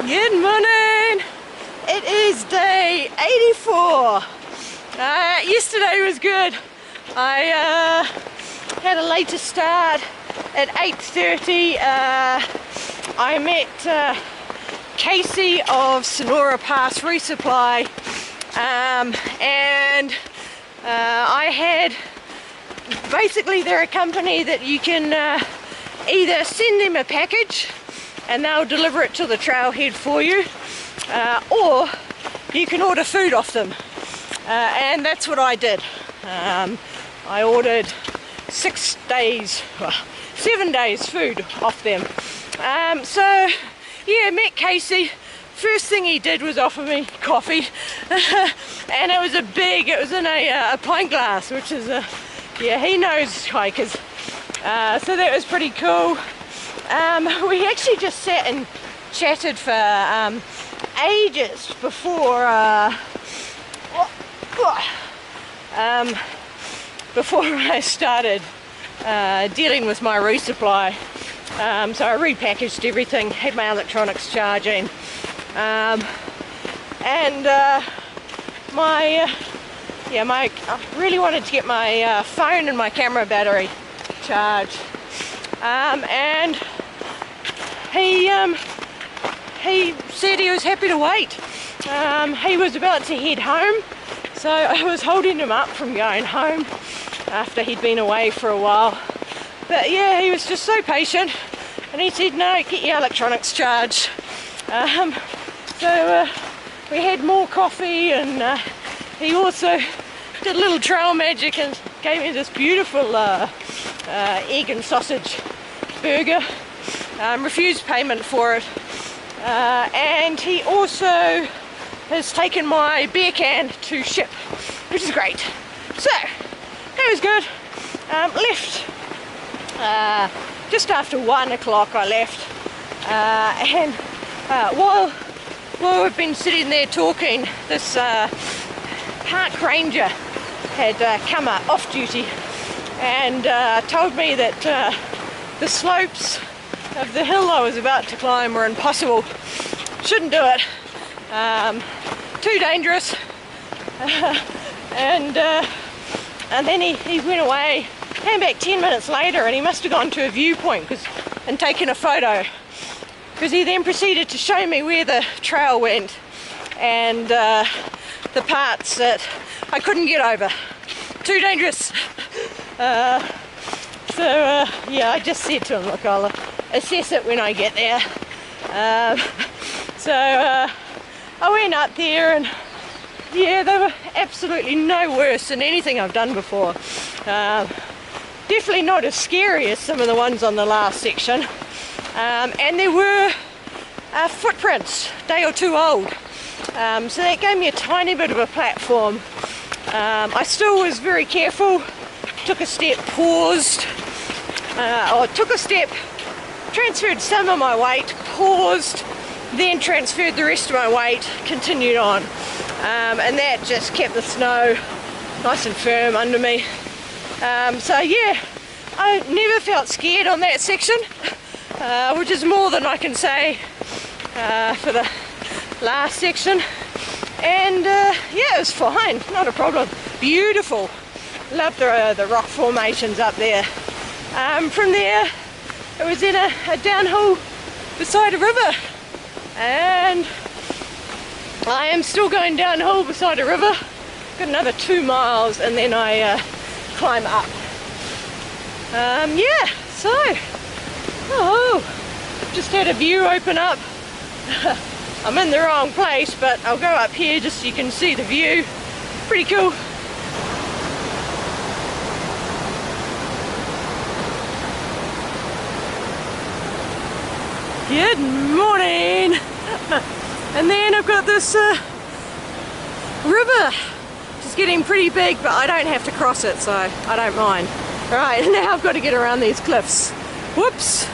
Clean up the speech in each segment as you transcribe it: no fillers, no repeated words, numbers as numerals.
Good morning! It is day 84. Yesterday was good. I had a later start at 8:30. I met Casey of Sonora Pass Resupply, and I had, basically they're a company that you can either send them a package and they'll deliver it to the trailhead for you, or you can order food off them, and that's what I did. I ordered 7 days food off them. So yeah, met Casey. First thing he did was offer me coffee, and it was in a pint glass, which is yeah, he knows hikers, so that was pretty cool. We actually just sat and chatted for ages before I started dealing with my resupply. So I repackaged everything, had my electronics charging, and I really wanted to get my phone and my camera battery charged. And he said he was happy to wait. He was about to head home, so I was holding him up from going home after he'd been away for a while. But yeah, he was just so patient, and he said, no, get your electronics charged. So we had more coffee, and he also did a little trail magic and gave me this beautiful egg and sausage burger. Refused payment for it, and he also has taken my beer can to ship, which is great. So that was good. Left just after 1 o'clock. I left, and while we've been sitting there talking, this park ranger had come off duty and told me that the slopes of the hill I was about to climb were impossible. Shouldn't do it. Too dangerous. And then he went away, came back 10 minutes later, and he must have gone to a viewpoint and taken a photo, because he then proceeded to show me where the trail went and the parts that I couldn't get over. Too dangerous. So yeah, I just said to him, look, I'll assess it when I get there. So I went up there, and yeah, they were absolutely no worse than anything I've done before. Definitely not as scary as some of the ones on the last section. And there were footprints, a day or two old. So that gave me a tiny bit of a platform. I still was very careful, took a step, paused, or took a step, transferred some of my weight, paused, then transferred the rest of my weight, continued on. And that just kept the snow nice and firm under me. So yeah, I never felt scared on that section, which is more than I can say for the last section. And yeah, it was fine, not a problem. Beautiful. Love the rock formations up there. From there, it was in a downhill beside a river, and I am still going downhill beside a river. Got another 2 miles, and then I climb up. Yeah, so just had a view open up. I'm in the wrong place, but I'll go up here just so you can see the view. Pretty cool. Good morning. And then I've got this river, which is getting pretty big, but I don't have to cross it, so I don't mind. Right, now I've got to get around these cliffs. Whoops.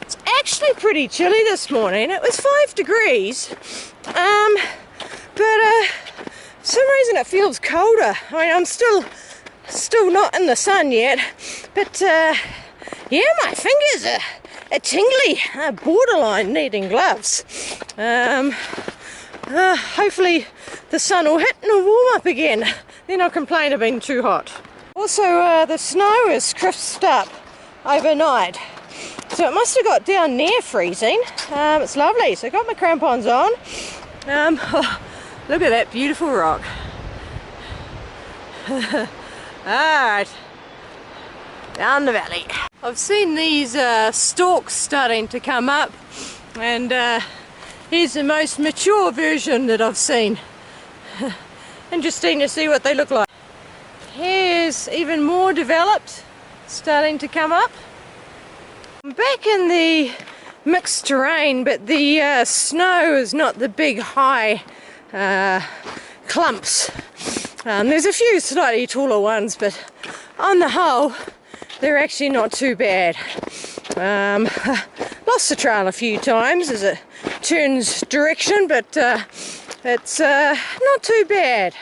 It's actually pretty chilly this morning. It was 5 degrees, but for some reason it feels colder. I mean, I'm still not in the sun yet, but yeah, my fingers are tingly, borderline needing gloves. Hopefully the sun will hit and it'll warm up again. Then I'll complain of being too hot. Also, the snow is crisped up overnight. So it must have got down near freezing. It's lovely. So I got my crampons on. Oh, look at that beautiful rock. Alright, down the valley. I've seen these stalks starting to come up, and here's the most mature version that I've seen. Interesting to see what they look like. Here's even more developed, starting to come up. I'm back in the mixed terrain, but the snow is not the big high clumps. There's a few slightly taller ones, but on the whole they're actually not too bad. Lost the trail a few times as it turns direction, but it's not too bad.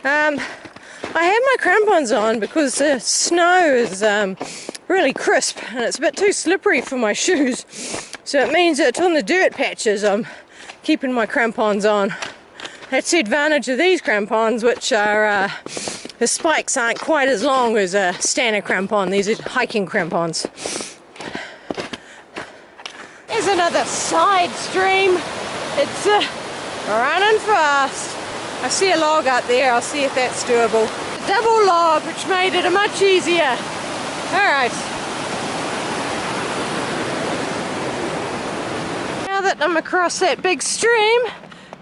I have my crampons on because the snow is really crisp and it's a bit too slippery for my shoes, so it means that on the dirt patches I'm keeping my crampons on. That's the advantage of these crampons, which are the spikes aren't quite as long as a standard crampon. These are hiking crampons. There's another side stream. It's running fast. I see a log up there. I'll see if that's doable. A double log, which made it much easier. Alright. Now that I'm across that big stream,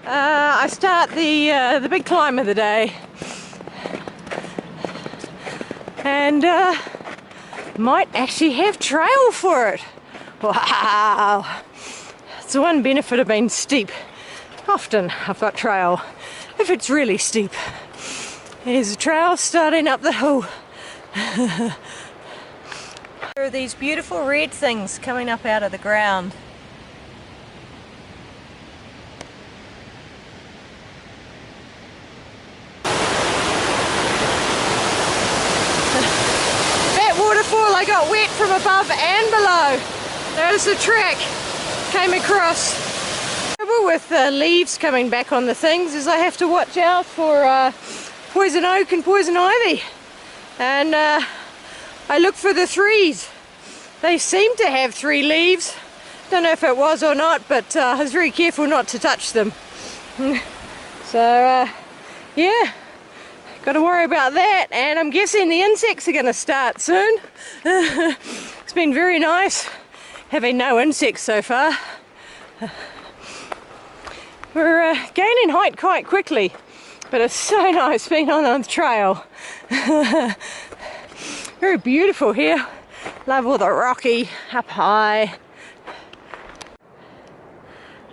I start the big climb of the day. And might actually have trail for it. Wow! It's the one benefit of being steep. Often I've got trail if it's really steep. There's a trail starting up the hill. There are these beautiful red things coming up out of the ground. Waterfall, I got wet from above and below. There's the track came across. The trouble with leaves coming back on the things is I have to watch out for poison oak and poison ivy, and I look for the threes. They seem to have 3 leaves. Don't know if it was or not, but I was very careful not to touch them. So yeah, got to worry about that, and I'm guessing the insects are going to start soon. It's been very nice having no insects so far. We're gaining height quite quickly, but it's so nice being on the trail. Very beautiful here. Love all the rocky up high.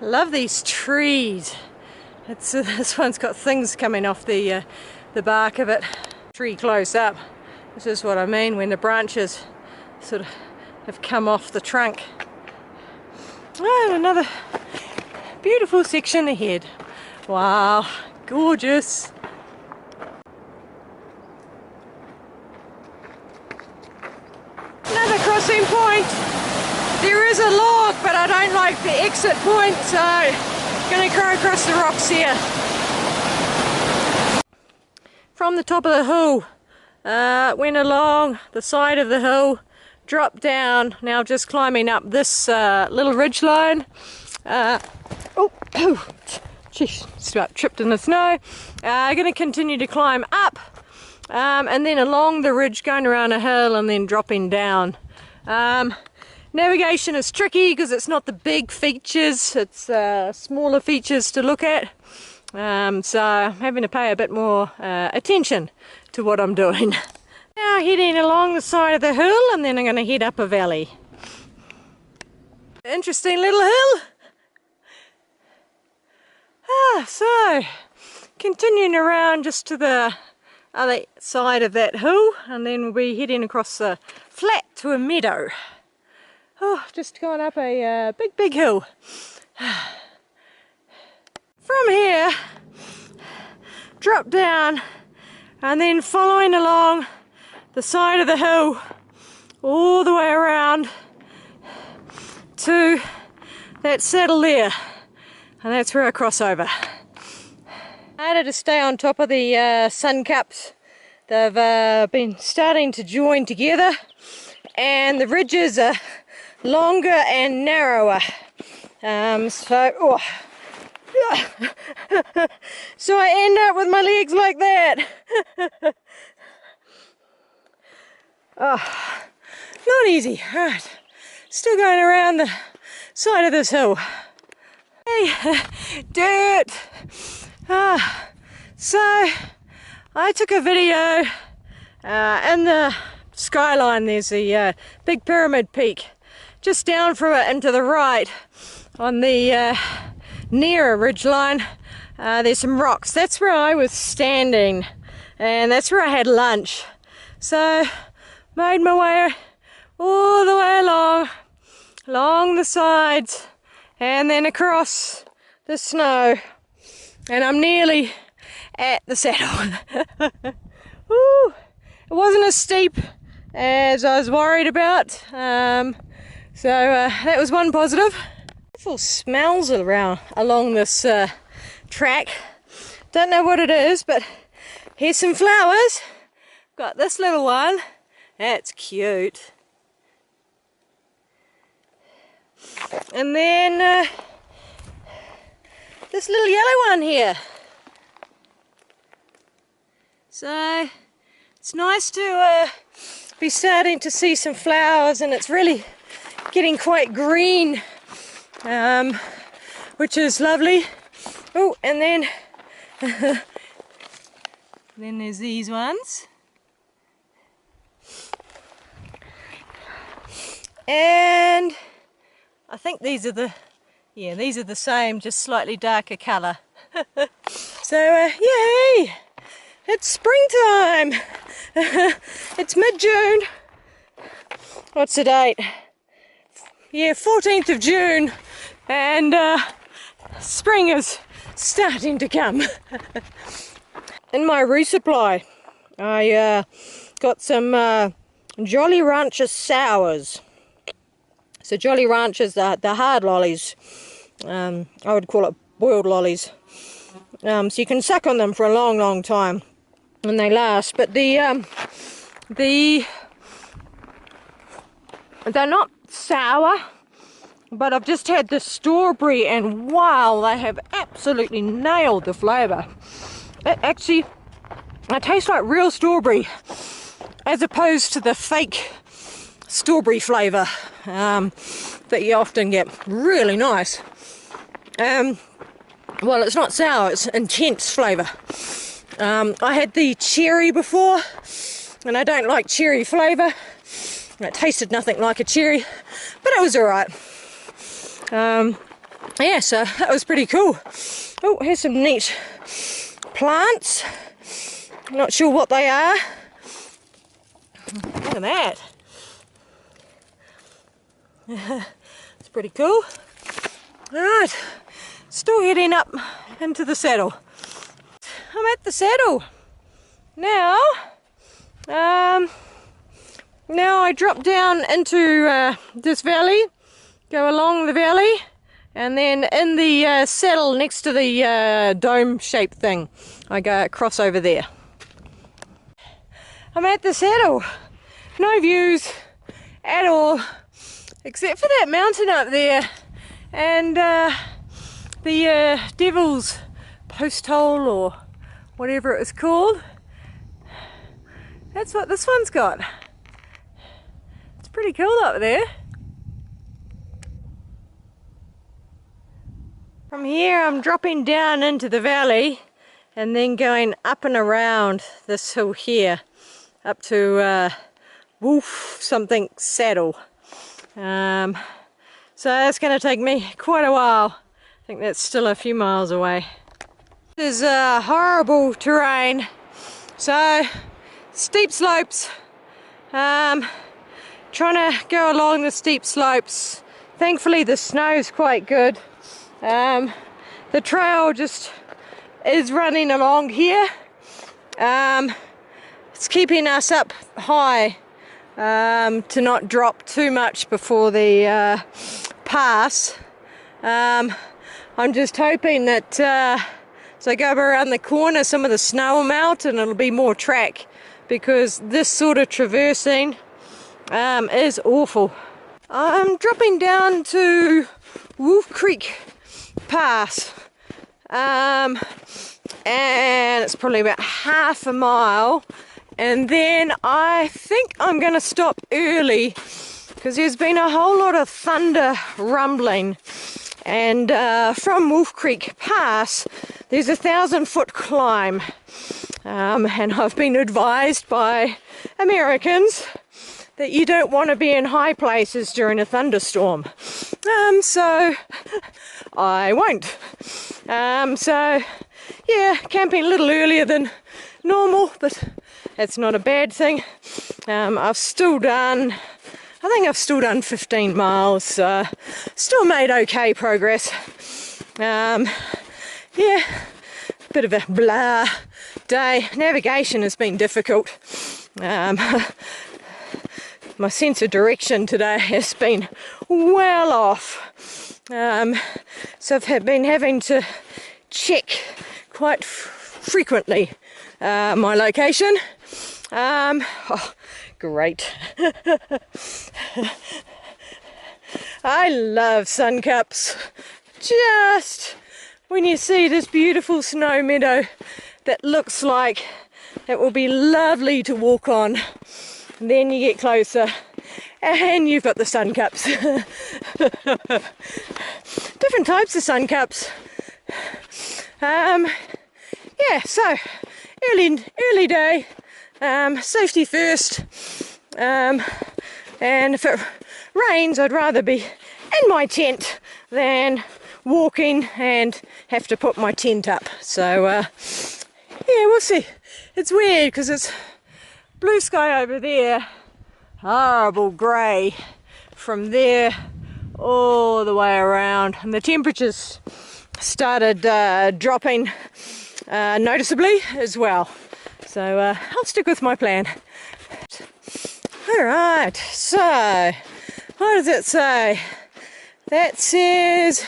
Love these trees. It's this one's got things coming off the bark of it. Tree close up. This is what I mean when the branches sort of have come off the trunk. Oh, and another beautiful section ahead. Wow, gorgeous. Another crossing point. There is a log, but I don't like the exit point, so I'm going to go across the rocks here. From the top of the hill, went along the side of the hill, dropped down, now just climbing up this little ridge line. Geez, just about tripped in the snow. I'm going to continue to climb up, and then along the ridge, going around a hill and then dropping down. Navigation is tricky because it's not the big features, it's smaller features to look at. So I'm having to pay a bit more attention to what I'm doing. Now heading along the side of the hill, and then I'm going to head up a valley. Interesting little hill. So continuing around just to the other side of that hill, and then we'll be heading across the flat to a meadow. Oh, just going up a big hill. From here, drop down, and then following along the side of the hill all the way around to that saddle there, and that's where I cross over. Harder to stay on top of the sun cups. They've been starting to join together, and the ridges are longer and narrower. So I end up with my legs like that. Oh, not easy. Right, still going around the side of this hill. Hey, dirt. So I took a video in the skyline. There's the big pyramid peak. Just down from it and to the right on the nearer ridgeline, there's some rocks. That's where I was standing, and that's where I had lunch. So made my way all the way along the sides, and then across the snow, and I'm nearly at the saddle. Woo. It wasn't as steep as I was worried about, so that was one positive. Beautiful smells along this track. Don't know what it is, but here's some flowers. Got this little one. That's cute. And then this little yellow one here. So it's nice to be starting to see some flowers, and it's really getting quite green, which is lovely. Oh, and then then there's these ones. And I think these are these are the same, just slightly darker colour. So yay! It's springtime. It's mid-June. What's the date? Yeah, 14th of June, and spring is starting to come. In my resupply, I got some Jolly Rancher sours. So Jolly Ranchers, the hard lollies, I would call it boiled lollies. So you can suck on them for a long, long time, and they last. But they're not sour, but I've just had the strawberry, and wow, they have absolutely nailed the flavour. It tastes like real strawberry, as opposed to the fake strawberry flavour that you often get. Really nice. Well, it's not sour, it's intense flavour. I had the cherry before, and I don't like cherry flavour. It tasted nothing like a cherry, but it was alright. Yeah, so that was pretty cool. Oh, here's some neat plants. Not sure what they are. Look at that. It's pretty cool. Alright, still heading up into the saddle. I'm at the saddle. Now I drop down into this valley, go along the valley, and then in the saddle next to the dome-shaped thing, I go across over there. I'm at the saddle. No views at all, except for that mountain up there, and the Devil's Post Hole, or whatever it was called. That's what this one's got. It's pretty cool up there. From here I'm dropping down into the valley and then going up and around this hill here up to Wolf something Saddle. So that's going to take me quite a while. I think that's still a few miles away. This is horrible terrain, so steep slopes. Trying to go along the steep slopes. Thankfully the snow's quite good. The trail just is running along here. It's keeping us up high to not drop too much before the pass. I'm just hoping that as I go around the corner some of the snow will melt and it'll be more track, because this sort of traversing is awful. I'm dropping down to Wolf Creek Pass, and it's probably about half a mile, and then I think I'm going to stop early because there's been a whole lot of thunder rumbling, and from Wolf Creek Pass there's a 1,000-foot climb, and I've been advised by Americans that you don't want to be in high places during a thunderstorm, so I won't. So yeah, camping a little earlier than normal, but that's not a bad thing. I think I've still done 15 miles, still made okay progress. Yeah, bit of a blah day. Navigation has been difficult. My sense of direction today has been well off. So I've been having to check quite frequently my location. Oh, great. I love sun cups. Just when you see this beautiful snow meadow that looks like it will be lovely to walk on, and then you get closer and you've got the sun cups. Different types of sun cups. Yeah, so early day, safety first, and if it rains I'd rather be in my tent than walking and have to put my tent up. So yeah, we'll see. It's weird because it's blue sky over there, horrible grey from there all the way around, and the temperatures started dropping noticeably as well. So I'll stick with my plan. Alright, so what does it say? That says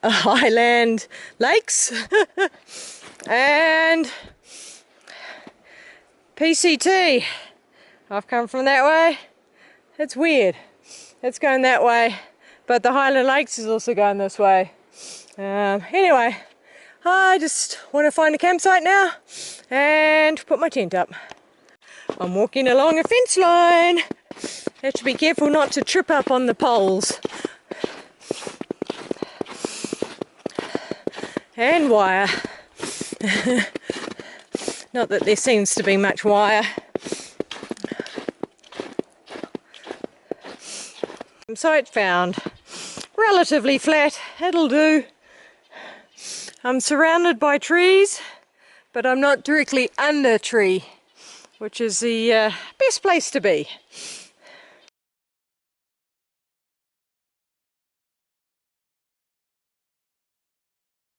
Highland Lakes and PCT. I've come from that way. It's weird. It's going that way, but the Highland Lakes is also going this way. Anyway, I just want to find a campsite now and put my tent up. I'm walking along a fence line. Have to be careful not to trip up on the poles and wire. Not that there seems to be much wire. Site found. Relatively flat, it'll do. I'm surrounded by trees, but I'm not directly under a tree, which is the best place to be.